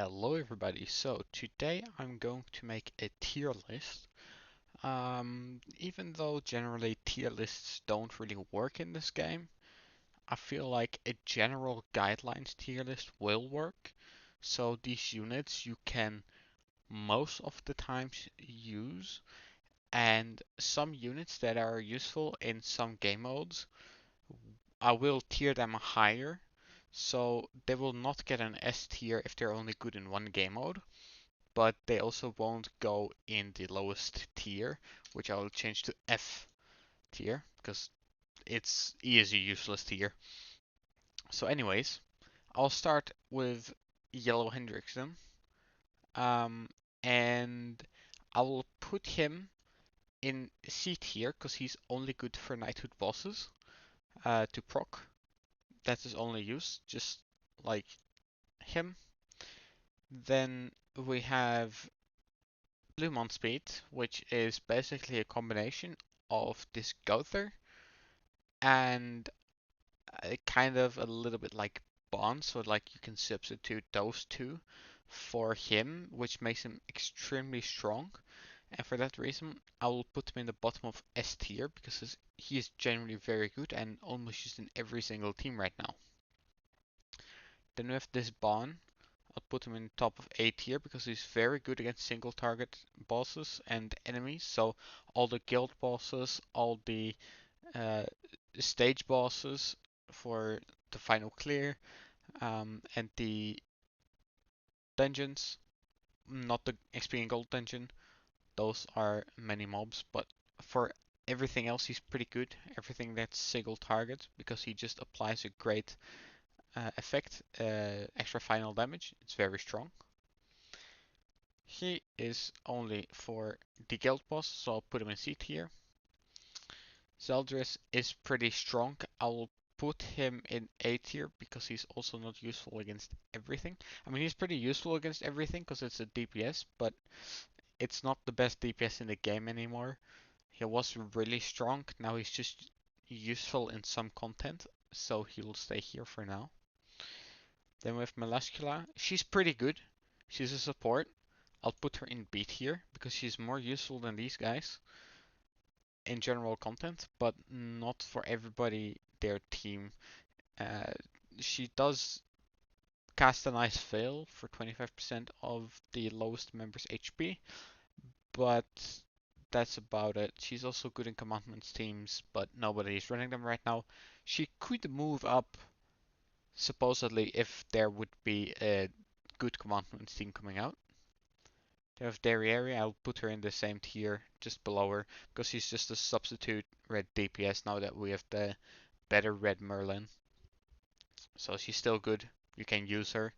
Hello everybody, so today I'm going to make a tier list. Even though generally tier lists don't really work in this game, I feel like a general guidelines tier list will work. So these units you can most of the times use, and some units that are useful in some game modes, I will tier them higher. So they will not get an S tier if they're only good in one game mode, but they also won't go in the lowest tier, which I will change to F tier because it's E is a useless tier. So anyways, I'll start with Yellow Hendrickson, um, and I will put him in C tier because he's only good for knighthood bosses to proc. That's his only use, just like him. Then we have Blue Speed, which is basically a combination of this Gother and kind of a little bit like Bond, so like you can substitute those two for him, which makes him extremely strong. And for that reason, I will put him in the bottom of S tier because he is generally very good and almost used in every single team right now. Then we have this Bond. I'll put him in the top of A tier because he's very good against single target bosses and enemies. So all the guild bosses, all the uh, stage bosses for the final clear, and the dungeons, not the XP and gold dungeon. Those are many mobs, but for everything else he's pretty good. Everything that's single target because he just applies a great effect, extra final damage. It's very strong. He is only for the guild boss, so I'll put him in C tier. Zeldris is pretty strong. I'll put him in A tier because he's also not useful against everything. I mean, he's pretty useful against everything because it's a DPS, but it's not the best DPS in the game anymore. He was really strong. Now he's just useful in some content, so he'll stay here for now. Then we have Melascula. She's pretty good. She's a support. I'll put her in B tier because she's more useful than these guys in general content, but not for everybody their team. Uh, she does cast a nice fail for 25% of the lowest member's HP, but that's about it. She's also good in commandments teams, but nobody is running them right now. She could move up supposedly if there would be a good commandments team coming out. They have Derriere, I'll put her in the same tier, just below her, because she's just a substitute red DPS now that we have the better red Merlin. So she's still good. You can use her.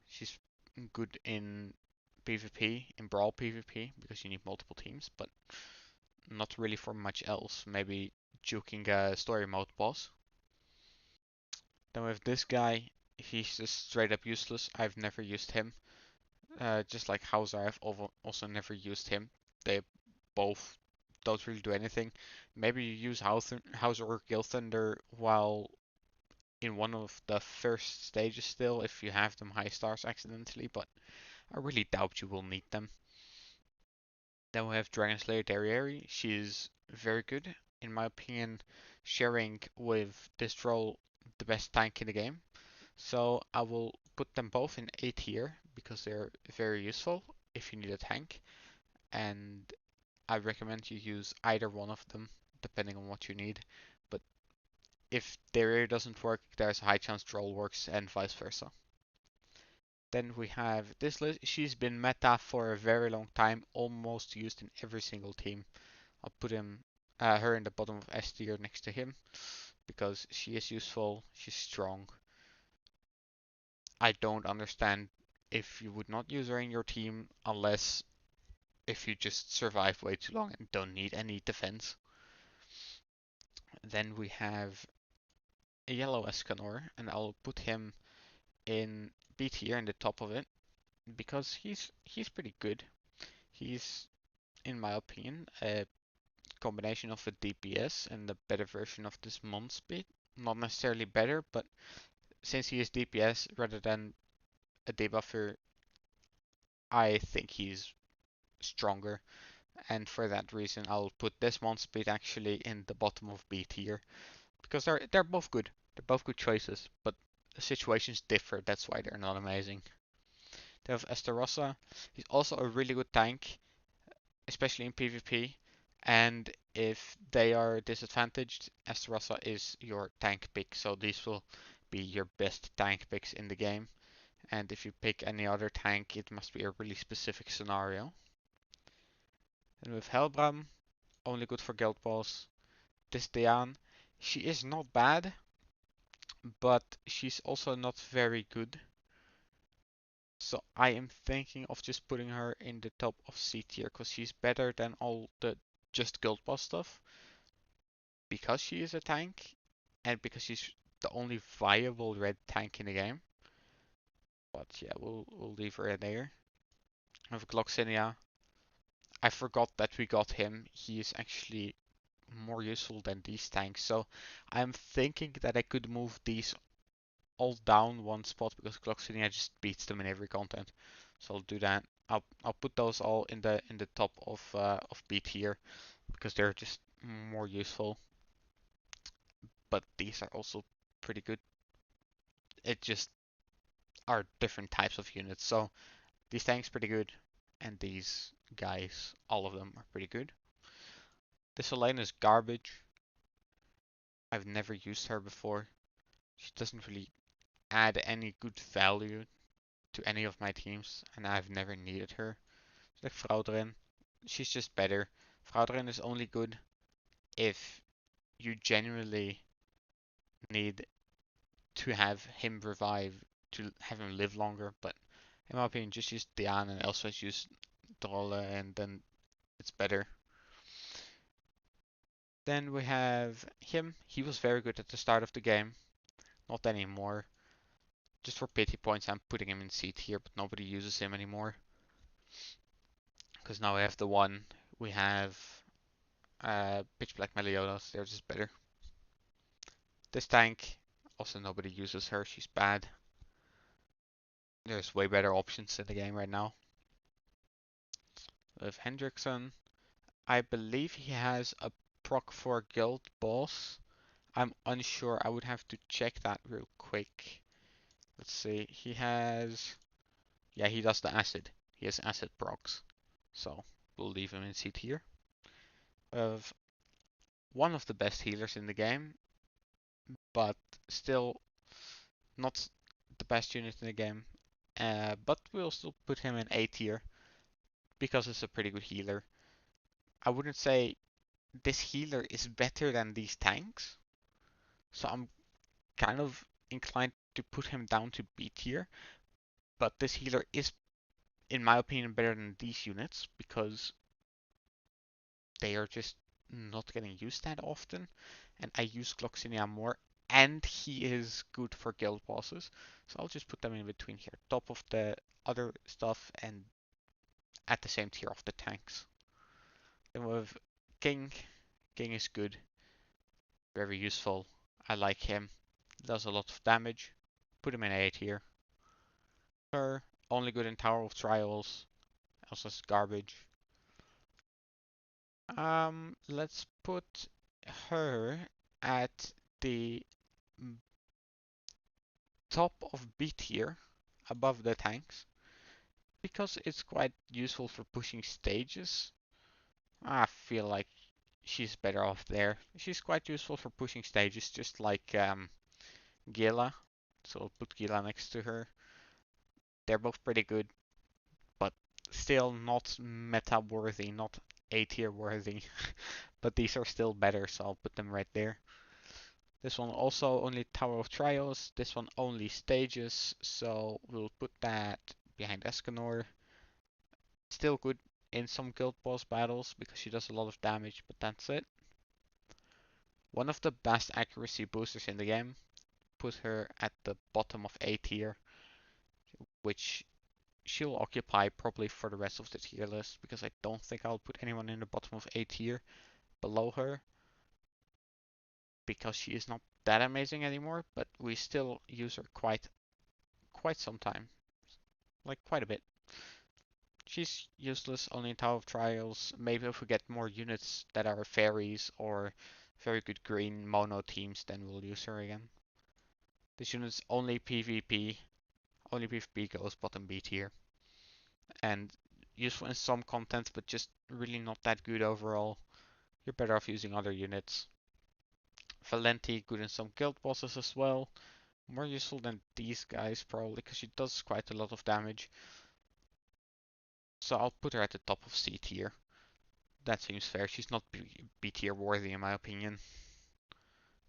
She's good in PvP, in Brawl PvP, because you need multiple teams, but not really for much else. Maybe juking a story mode boss. Then we have this guy. He's just straight up useless. I've never used him. Just like Hauser, I've also never used him. They both don't really do anything. Maybe you use Hauser or Gil Thunder while in one of the first stages still, if you have them high stars accidentally, but I really doubt you will need them. Then we have Dragon Slayer Derriere. She's very good, in my opinion, sharing with this role the best tank in the game. So I will put them both in A tier because they're very useful if you need a tank, and I recommend you use either one of them depending on what you need. But if Derriere doesn't work, there's a high chance Droll works and vice versa. Then we have this list. She's been meta for a very long time, almost used in every single team. I'll put her in the bottom of S tier next to him because she is useful. She's strong. I don't understand if you would not use her in your team unless if you just survive way too long and don't need any defense. Then we have a yellow Escanor, and I'll put him in B tier in the top of it because he's pretty good. He's, in my opinion, a combination of a DPS and a better version of this Mon speed. Not necessarily better, but since he is DPS rather than a debuffer, I think he's stronger, and for that reason, I'll put this one speed actually in the bottom of B tier because they're both good. They're both good choices, but the situations differ. That's why they're not amazing. They have Estarossa. He's also a really good tank, especially in PvP. And if they are disadvantaged, Estarossa is your tank pick. So these will be your best tank picks in the game. And if you pick any other tank, it must be a really specific scenario. And with Helbram, only good for guild boss. This Diane, she is not bad, but she's also not very good. So I am thinking of just putting her in the top of C tier because she's better than all the just guild boss stuff because she is a tank and because she's the only viable red tank in the game. But yeah, we'll leave her in there. With Gloxinia, I forgot that we got him. He is actually more useful than these tanks. So I'm thinking that I could move these all down one spot because Gloxinia just beats them in every content. So I'll do that. I'll put those all in the top of B tier because they're just more useful. But these are also pretty good. It just are different types of units. So these tanks pretty good, and these guys, all of them are pretty good. This Elaine is garbage. I've never used her before. She doesn't really add any good value to any of my teams, and I've never needed her. It's like Fraudrin. She's just better. Fraudrin is only good if you genuinely need to have him revive to have him live longer, but in my opinion, just use Diane and also use Drolle and then it's better. Then we have him. He was very good at the start of the game. Not anymore. Just for pity points, I'm putting him in C tier, but nobody uses him anymore. Because now we have the one. We have Pitch Black Meliodas. They're just better. This tank, also nobody uses her. She's bad. There's way better options in the game right now. With Hendrickson, I believe he has a proc for guild boss. I'm unsure. I would have to check that real quick. Let's see. He has... Yeah, he does the acid. He has acid procs. So, we'll leave him in C tier. Of one of the best healers in the game, but still not the best unit in the game. But we'll still put him in A tier because it's a pretty good healer. I wouldn't say this healer is better than these tanks, so I'm kind of inclined to put him down to B tier. But this healer is, in my opinion, better than these units because they are just not getting used that often. And I use Gloxinia more, and he is good for guild bosses. So I'll just put them in between here, top of the other stuff and at the same tier of the tanks. Then with King. King is good, very useful. I like him. Does a lot of damage. Put him in A tier. Her, only good in Tower of Trials. Also is garbage. Let's put her at the top of B tier, above the tanks, because it's quite useful for pushing stages. I feel like she's better off there. She's quite useful for pushing stages, just like Gila. So I'll put Gila next to her. They're both pretty good, but still not meta worthy, not A tier worthy. But these are still better, so I'll put them right there. This one also only Tower of Trials. This one only stages, so we'll put that behind Escanor. Still good in some guild boss battles because she does a lot of damage, but that's it. One of the best accuracy boosters in the game. Put her at the bottom of A tier, which she'll occupy probably for the rest of the tier list because I don't think I'll put anyone in the bottom of A tier below her because she is not that amazing anymore, but we still use her quite some time, like quite a bit. She's useless only in Tower of Trials. Maybe if we get more units that are fairies or very good green mono teams, then we'll use her again. This unit's only PvP. Only PvP goes bottom B tier. And useful in some content, but just really not that good overall. You're better off using other units. Valenti, good in some guild bosses as well. More useful than these guys probably, because she does quite a lot of damage. So I'll put her at the top of C tier. That seems fair. She's not B tier worthy in my opinion.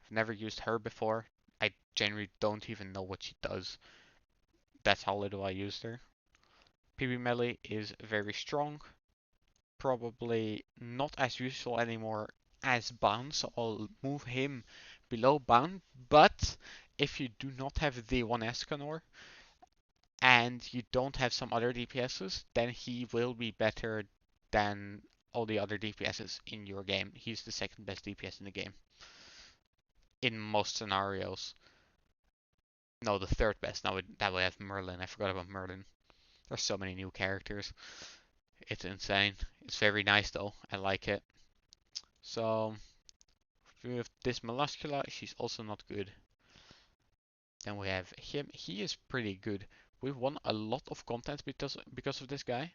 I've never used her before. I generally don't even know what she does. That's how little I used her. PB Melee is very strong. Probably not as useful anymore as Bound, so I'll move him below Bound. But if you do not have the one Escanor and you don't have some other DPSs, then he will be better than all the other DPSs in your game. He's the second best DPS in the game. In most scenarios. No, the third best. Now that we have Merlin. I forgot about Merlin. There's so many new characters. It's insane. It's very nice though. I like it. So with this Molluscula, she's also not good. Then we have him. He is pretty good. We won a lot of content because of this guy,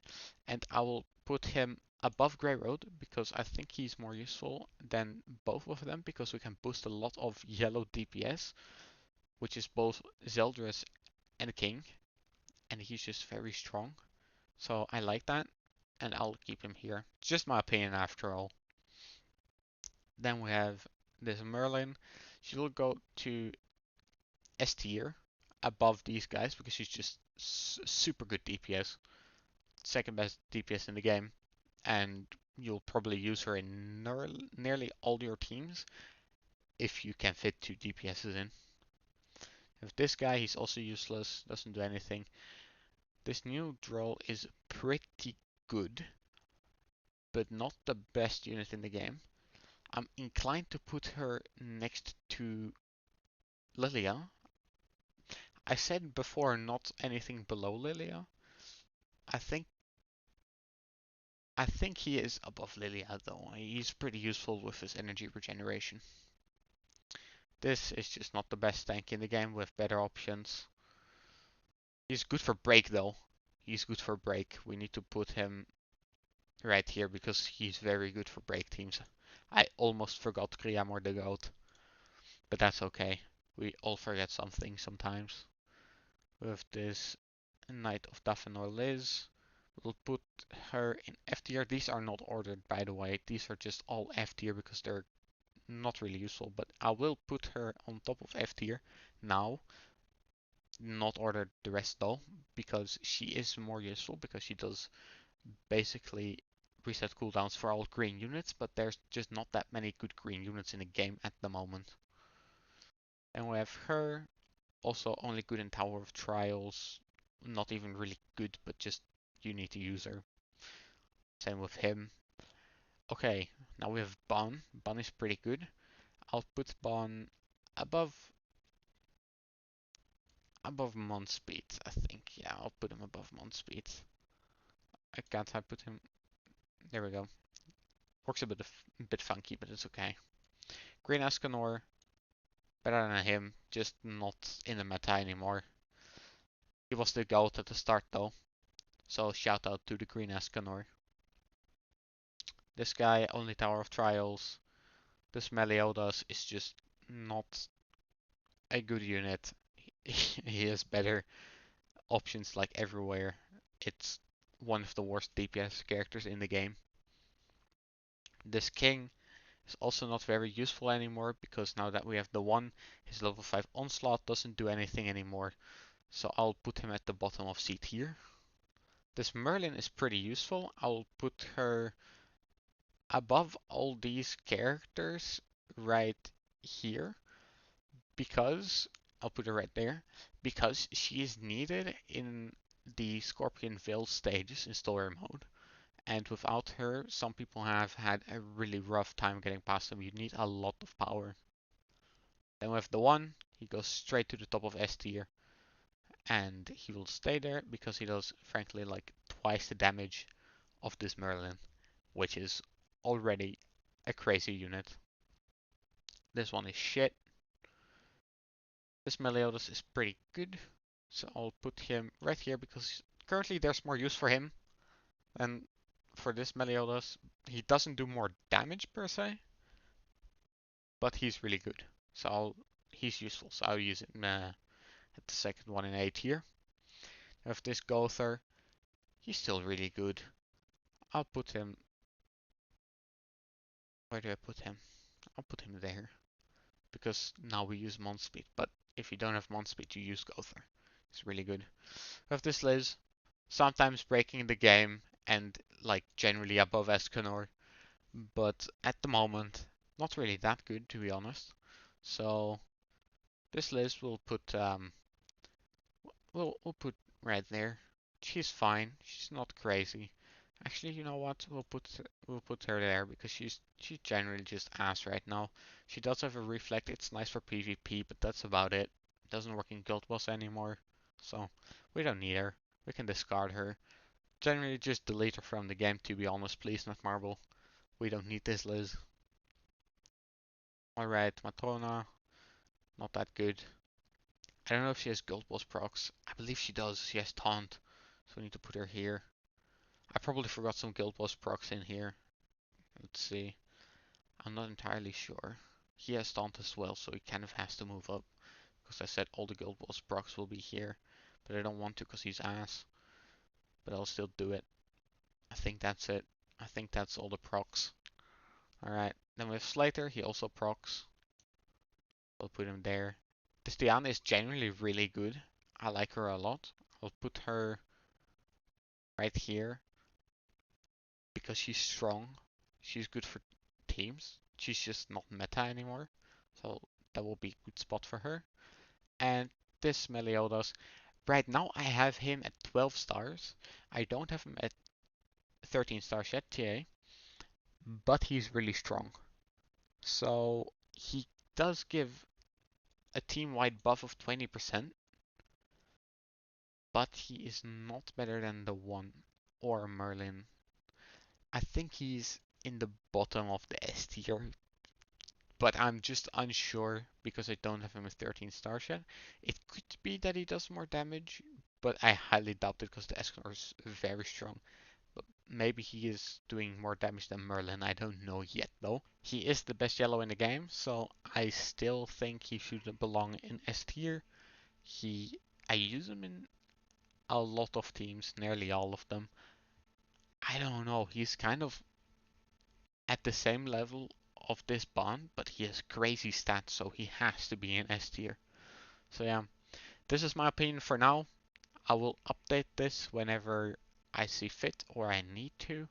and I will put him above Grey Road because I think he's more useful than both of them because we can boost a lot of yellow DPS, which is both Zeldris and King, and he's just very strong. So I like that, and I'll keep him here. It's just my opinion after all. Then we have this Merlin. She will go to S tier above these guys because she's just super good DPS. Second best DPS in the game. And you'll probably use her in nearly all your teams if you can fit two DPSs in. With this guy, he's also useless, doesn't do anything. This new droll is pretty good, but not the best unit in the game. I'm inclined to put her next to Lilia. I said before not anything below Lilia. I think I think he is above Lilia though. He's pretty useful with his energy regeneration. This is just not the best tank in the game with better options. He's good for break though. He's good for break. We need to put him right here because he's very good for break teams. I almost forgot Kriamor the Goat, but that's okay. We all forget something sometimes. With this Knight of Daphanor Liz, we'll put her in F tier. These are not ordered, by the way. These are just all F tier because they're not really useful. But I will put her on top of F tier now. Not ordered the rest though, because she is more useful because she does basically reset cooldowns for all green units, but there's just not that many good green units in the game at the moment. And we have her, also only good in Tower of Trials, not even really good, but just you need to use her. Same with him. Okay, now we have Ban. Ban is pretty good. I'll put Ban above Mon Speed, I think. Yeah, I'll put him above Mon Speed. I can't I put him. There we go. Works a bit funky, but it's okay. Green Escanor, better than him, just not in the meta anymore. He was the GOAT at the start though, so shout out to the Green Escanor. This guy, only Tower of Trials. This Meliodas is just not a good unit. He has better options like everywhere. It's one of the worst DPS characters in the game. This King is also not very useful anymore because now that we have the one, his level 5 onslaught doesn't do anything anymore. So I'll put him at the bottom of C tier. This Merlin is pretty useful. I'll put her above all these characters right here because I'll put her right there because she is needed in the Scorpion Veil stages in story mode. And without her, some people have had a really rough time getting past them. You need a lot of power. Then with the one, he goes straight to the top of S tier. And he will stay there because he does, frankly, like twice the damage of this Merlin, which is already a crazy unit. This one is shit. This Meliodas is pretty good, so I'll put him right here because currently there's more use for him than for this Meliodas. He doesn't do more damage per se, but he's really good. So he's useful, so I'll use it at the second one in A tier. If this Gother, he's still really good. I'll put him. Where do I put him? I'll put him there. Because now we use Mon Speed. But if you don't have Mon Speed, you use Gother. It's really good. We have this Liz, sometimes breaking the game and like generally above Escanor. But at the moment, not really that good to be honest. So this Liz we'll put right there. She's fine. She's not crazy. Actually, you know what? We'll put her there because she's generally just ass right now. She does have a reflect. It's nice for PvP, but that's about it. It doesn't work in Guild Boss anymore, so we don't need her. We can discard her. Generally, just delete her from the game. To be honest, please, not Marble. We don't need this Liz. All right, Matrona, not that good. I don't know if she has Guild Boss procs. I believe she does. She has Taunt, so we need to put her here. I probably forgot some Guild Boss procs in here. Let's see. I'm not entirely sure. He has Taunt as well, so he kind of has to move up. Because I said all the Guild Boss procs will be here. But I don't want to because he's ass. But I'll still do it. I think that's it. I think that's all the procs. Alright, then we have Slater. He also procs. I'll put him there. This Diana is generally really good. I like her a lot. I'll put her right here. Because she's strong. She's good for teams. She's just not meta anymore. So that will be a good spot for her. And this Meliodas, right now I have him at 12 stars. I don't have him at 13 stars yet, TA, but he's really strong. So he does give a team-wide buff of 20%, but he is not better than the one or Merlin. I think he's in the bottom of the S tier, but I'm just unsure because I don't have him at 13 stars yet. It could be that he does more damage, but I highly doubt it because the Escanor is very strong. But maybe he is doing more damage than Merlin, I don't know yet though. He is the best yellow in the game, so I still think he should belong in S tier. I use him in a lot of teams, nearly all of them. I don't know, he's kind of at the same level of this Bond, but he has crazy stats, so he has to be in S tier. So yeah, this is my opinion for now. I will update this whenever I see fit or I need to.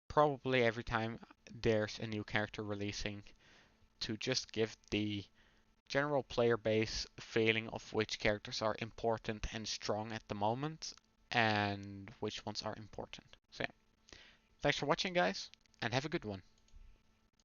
Probably every time there's a new character releasing to just give the general player base feeling of which characters are important and strong at the moment and which ones are important. So yeah, thanks for watching guys and have a good one.